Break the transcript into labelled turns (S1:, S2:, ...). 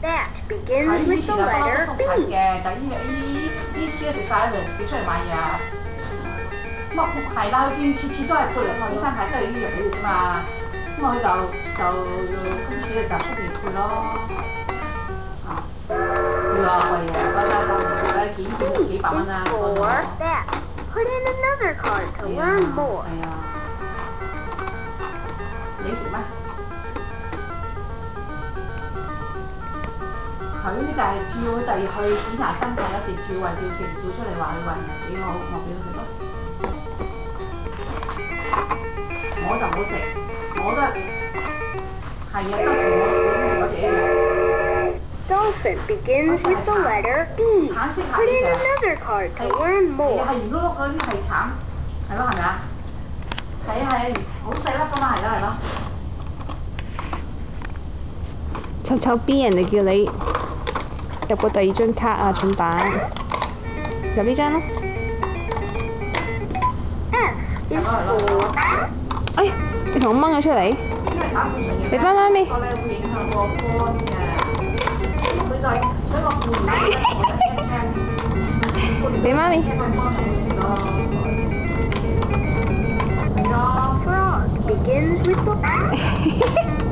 S1: That begins with the letter
S2: 嘅，
S1: B.
S2: 但呢書食晒就自己出嚟買嘢啊。咁啊係啦，佢次次都係配嚟配，啲生態都係呢樣嘢啫嘛。咁啊佢今次就出邊配咯。啊，佢話貴嘅，嗰幾百蚊啊。
S1: For that. Put in another card to learn more.
S2: 係啊。你食咩？佢就係照就係去檢查身體，有時照胃照食，照出嚟話你胃唔幾好，我俾佢食咯。我就冇食，我都係啊，都同我食嗰隻一樣。
S1: Dolphin begins with the letter D. Put in another card to learn more.
S2: 係圓碌碌嗰啲係橙，係咯係咪啊？係啊係啊，好細粒㗎嘛，係咯係咯。
S3: 湊湊 B 人哋叫你入個第二張卡啊，蠢蛋，入呢張咯。
S1: F is for that.
S3: 哎，你同我掹咗出嚟。俾翻媽咪。
S2: 個咧會影響個肝嘅，佢再所以我半年咧我就聽。
S3: 俾媽咪。
S1: Frog begins with the